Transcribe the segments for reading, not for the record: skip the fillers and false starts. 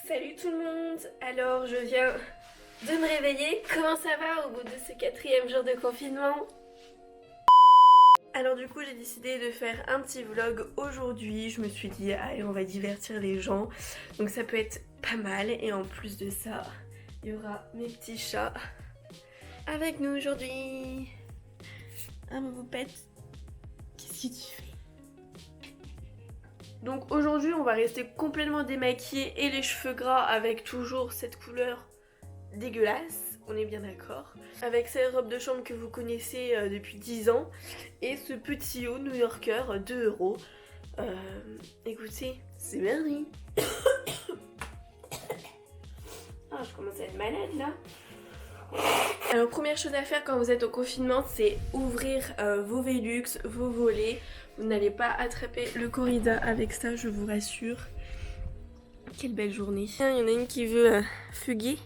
Salut tout le monde. Alors je viens de me réveiller. Comment ça va au bout de ce 4e jour de confinement? Alors du coup j'ai décidé de faire un petit vlog aujourd'hui. Je me suis dit allez, on va divertir les gens, donc ça peut être pas mal. Et en plus de ça il y aura mes petits chats avec nous aujourd'hui. Ah mon poupette, qu'est-ce que tu fais? Donc aujourd'hui on va rester complètement démaquillés et les cheveux gras avec toujours cette couleur dégueulasse, on est bien d'accord. Avec cette robe de chambre que vous connaissez depuis 10 ans et ce petit haut new-yorker 2€. Écoutez, c'est merdi. Ah, je commence à être malade là. Alors première chose à faire quand vous êtes au confinement, c'est ouvrir vos Velux, vos volets. Vous n'allez pas attraper le corrida avec ça, je vous rassure. Quelle belle journée. Il y en a une qui veut fuguer.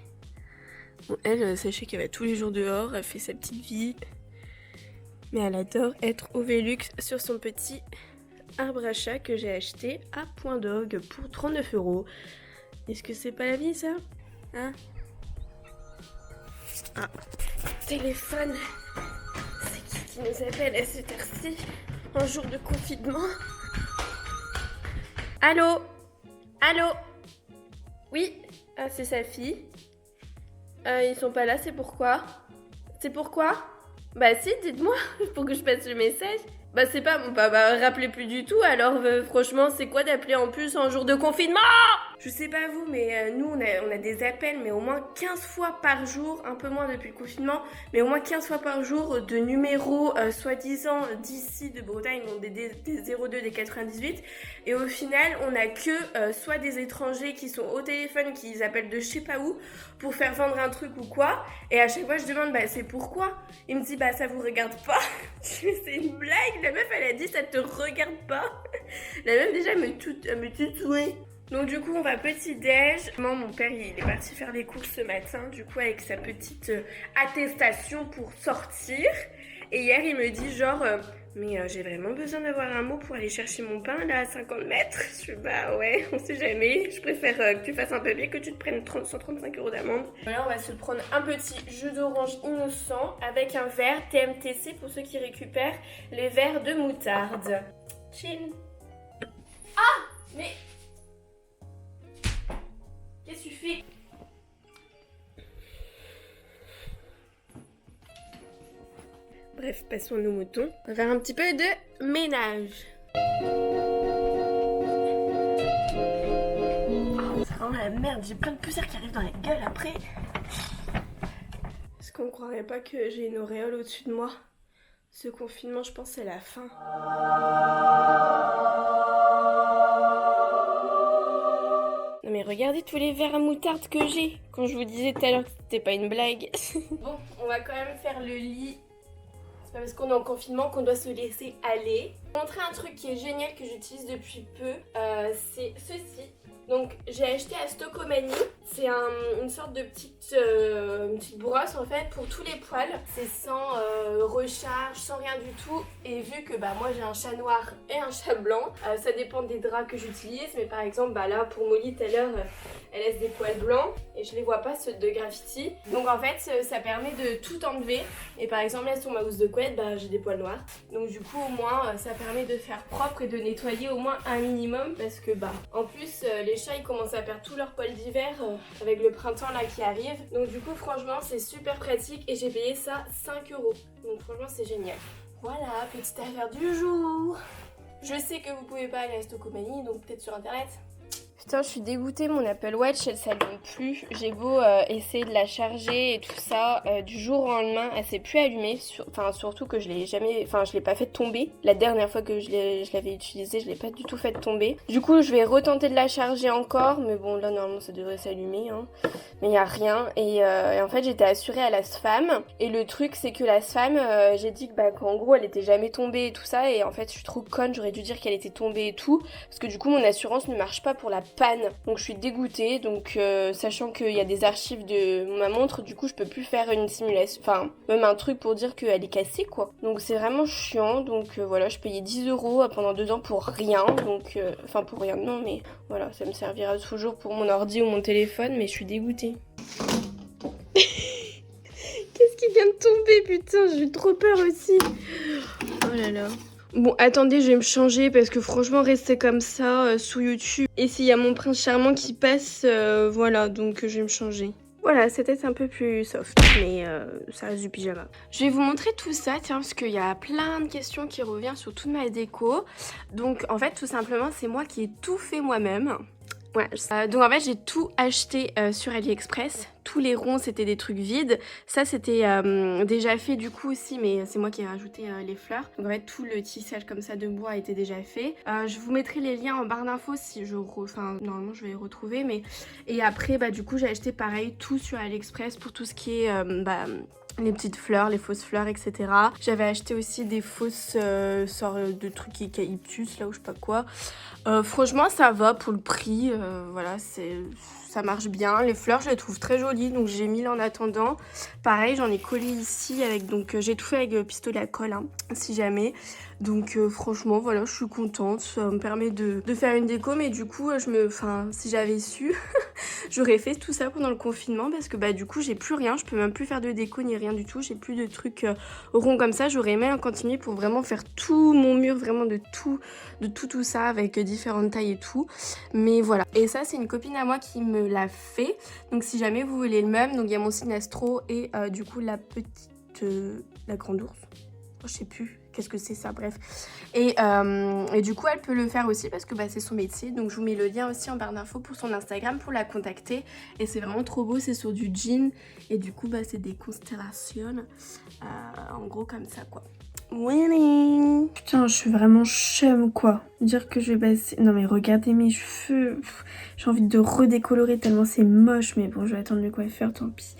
Bon, elle, sachez qu'elle va tous les jours dehors, elle fait sa petite vie. Mais elle adore être au Velux sur son petit arbre à chat que j'ai acheté à Point Dog pour 39€. Est-ce que c'est pas la vie ça? Hein? Ah, téléphone. C'est qui nous appelle à cette heure-ci, en jour de confinement? Allô? Allô? Oui? Ah, c'est sa fille. Ils sont pas là, c'est pourquoi? C'est pourquoi? Bah si, dites-moi, pour que je passe le message. Bah c'est pas, rappelez plus du tout, alors franchement c'est quoi d'appeler en plus en jour de confinement? Je sais pas vous, mais nous on a des appels, mais au moins 15 fois par jour, un peu moins depuis le confinement, mais au moins 15 fois par jour de numéros soi-disant d'ici de Bretagne, donc des 02, des 98, et au final on a que soit des étrangers qui sont au téléphone, qui appellent de je sais pas où, pour faire vendre un truc ou quoi, et à chaque fois je demande bah c'est pourquoi? Il me dit bah ça vous regarde pas. Je me dis c'est une blague, la meuf elle a dit ça te regarde pas. La meuf déjà me tutouait. Donc du coup on va petit déj. Mon père il est parti faire les courses ce matin, du coup avec sa petite attestation pour sortir. Et hier il me dit genre mais j'ai vraiment besoin d'avoir un mot pour aller chercher mon pain là à 50 mètres. Je suis bah ouais, on sait jamais. Je préfère que tu fasses un papier que tu te prennes 135€ d'amende. Voilà, on va se prendre un petit jus d'orange innocent avec un verre TMTC pour ceux qui récupèrent les verres de moutarde. Chill. Ah mais qu'est-ce que tu fais? Bref, passons nos moutons. On va faire un petit peu de ménage. Oh, c'est vraiment la merde, j'ai plein de poussière qui arrivent dans la gueule après. Est-ce qu'on croirait pas que j'ai une auréole au-dessus de moi? Ce confinement, je pense, c'est la fin. Non mais regardez tous les verres à moutarde que j'ai. Quand je vous disais tout à l'heure que c'était pas une blague. Bon, on va quand même faire le lit. C'est pas parce qu'on est en confinement qu'on doit se laisser aller. Je vais vous montrer un truc qui est génial que j'utilise depuis peu. C'est ceci. Donc j'ai acheté à Stockomanie. C'est une sorte de petite brosse en fait pour tous les poils. C'est sans recharge, sans rien du tout. Et vu que moi j'ai un chat noir et un chat blanc, ça dépend des draps que j'utilise. Mais par exemple là pour Molly tout à l'heure, elle laisse des poils blancs et je les vois pas ceux de Graffiti. Donc en fait ça permet de tout enlever. Et par exemple là sur ma housse de couette j'ai des poils noirs. Donc du coup au moins ça permet de faire propre et de nettoyer au moins un minimum. Parce que en plus les chats ils commencent à perdre tous leurs poils d'hiver avec le printemps là qui arrive. Donc du coup franchement c'est super pratique et j'ai payé ça 5€. Donc franchement c'est génial. Voilà, petite affaire du jour. Je sais que vous pouvez pas aller à Stockomanie, donc peut-être sur internet. Putain, je suis dégoûtée, mon Apple Watch elle s'allume plus. J'ai beau essayer de la charger et tout ça, du jour au lendemain elle s'est plus allumée. Surtout que je l'ai pas fait tomber. La dernière fois que je l'avais utilisée, je l'ai pas du tout fait tomber. Du coup je vais retenter de la charger encore, mais bon là normalement ça devrait s'allumer hein. Mais il y a rien et en fait j'étais assurée à la SFAM et le truc c'est que la SFAM j'ai dit que qu'en gros elle était jamais tombée et tout ça et en fait je suis trop conne, j'aurais dû dire qu'elle était tombée et tout parce que du coup mon assurance ne marche pas pour la panne. Donc je suis dégoûtée. Donc sachant qu'il y a des archives de ma montre, du coup je peux plus faire une simulation, enfin même un truc pour dire qu'elle est cassée quoi. Donc c'est vraiment chiant. Donc voilà, je payais 10 € pendant 2 ans pour rien. Donc enfin pour rien non, mais voilà, ça me servira toujours pour mon ordi ou mon téléphone, mais je suis dégoûtée. Qu'est-ce qui vient de tomber, putain, j'ai trop peur aussi. Oh là là. Bon, attendez, je vais me changer parce que franchement, rester comme ça sous YouTube. Et s'il y a mon prince charmant qui passe, voilà, donc je vais me changer. Voilà, cette tête un peu plus soft, mais ça reste du pyjama. Je vais vous montrer tout ça, tiens, parce qu'il y a plein de questions qui reviennent sur toute ma déco. Donc, en fait, tout simplement, c'est moi qui ai tout fait moi-même. Ouais, donc en fait j'ai tout acheté sur AliExpress. Tous les ronds c'était des trucs vides. Ça c'était déjà fait du coup aussi, mais c'est moi qui ai rajouté les fleurs. Donc en fait tout le tissage comme ça de bois était déjà fait. Je vous mettrai les liens en barre d'infos si je... Enfin normalement je vais les retrouver. Mais... Et après bah du coup j'ai acheté pareil tout sur AliExpress pour tout ce qui est... les petites fleurs, les fausses fleurs, etc. J'avais acheté aussi des fausses sortes de trucs eucalyptus, là ou je sais pas quoi. Franchement, ça va pour le prix. Voilà, ça marche bien. Les fleurs, je les trouve très jolies, donc j'ai mis là en attendant. Pareil, j'en ai collé ici avec, donc j'ai tout fait avec pistolet à colle, hein, si jamais. Donc franchement, voilà, je suis contente. Ça me permet de faire une déco, mais du coup, si j'avais su, j'aurais fait tout ça pendant le confinement parce que bah du coup, j'ai plus rien. Je peux même plus faire de déco ni rien du tout. J'ai plus de trucs ronds comme ça. J'aurais aimé en continuer pour vraiment faire tout mon mur, vraiment de tout ça avec différentes tailles et tout. Mais voilà. Et ça, c'est une copine à moi qui me l'a fait. Donc si jamais vous voulez le même, donc il y a mon signe astro et du coup la petite, la grande ours. Oh, je sais plus. Qu'est-ce que c'est ça, bref. Et du coup, elle peut le faire aussi parce que bah, c'est son métier. Donc, je vous mets le lien aussi en barre d'infos pour son Instagram pour la contacter. Et c'est vraiment trop beau, c'est sur du jean. Et du coup, bah, c'est des constellations. En gros, comme ça, quoi. Winning. Putain, je suis vraiment chum, quoi. Dire que je vais passer... Non, mais regardez mes cheveux. J'ai envie de redécolorer tellement c'est moche. Mais bon, je vais attendre le coiffeur, tant pis.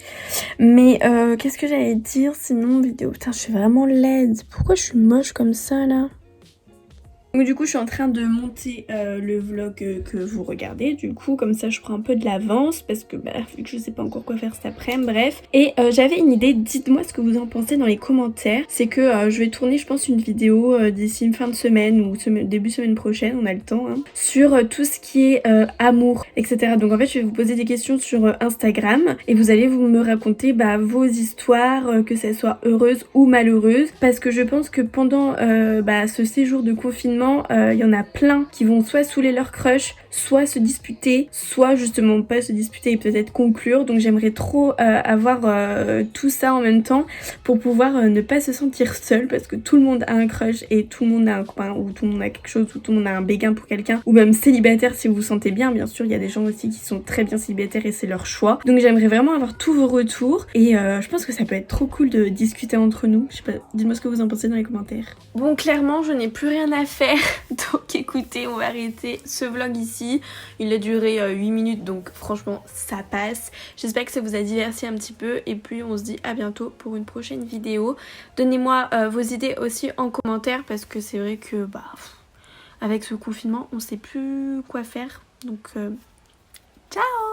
Mais qu'est-ce que j'allais dire sinon vidéo? Putain, je suis vraiment laide. Pourquoi je suis moche comme ça, là? Donc du coup je suis en train de monter le vlog que vous regardez, du coup comme ça je prends un peu de l'avance parce que bah, vu que je sais pas encore quoi faire cet après-midi, bref. Et j'avais une idée, dites-moi ce que vous en pensez dans les commentaires. C'est que je vais tourner je pense une vidéo d'ici une fin de semaine ou début semaine prochaine, on a le temps, hein, sur tout ce qui est amour, etc. Donc en fait je vais vous poser des questions sur Instagram et vous allez me raconter bah, vos histoires, que ça soit heureuse ou malheureuse, parce que je pense que pendant ce séjour de confinement, il y en a plein qui vont soit saouler leur crush, soit se disputer, soit justement pas se disputer et peut-être conclure. Donc j'aimerais trop avoir tout ça en même temps pour pouvoir ne pas se sentir seule, parce que tout le monde a un crush et tout le monde a un copain ou tout le monde a quelque chose ou tout le monde a un béguin pour quelqu'un, ou même célibataire si vous vous sentez bien. Bien sûr il y a des gens aussi qui sont très bien célibataires et c'est leur choix. Donc j'aimerais vraiment avoir tous vos retours et je pense que ça peut être trop cool de discuter entre nous. Je sais pas, dites-moi ce que vous en pensez dans les commentaires. Bon, clairement je n'ai plus rien à faire. Donc écoutez, on va arrêter ce vlog ici. Il a duré 8 minutes, donc franchement ça passe. J'espère que ça vous a diverti un petit peu et puis on se dit à bientôt pour une prochaine vidéo. Donnez-moi vos idées aussi en commentaire parce que c'est vrai que bah avec ce confinement on sait plus quoi faire. Donc ciao.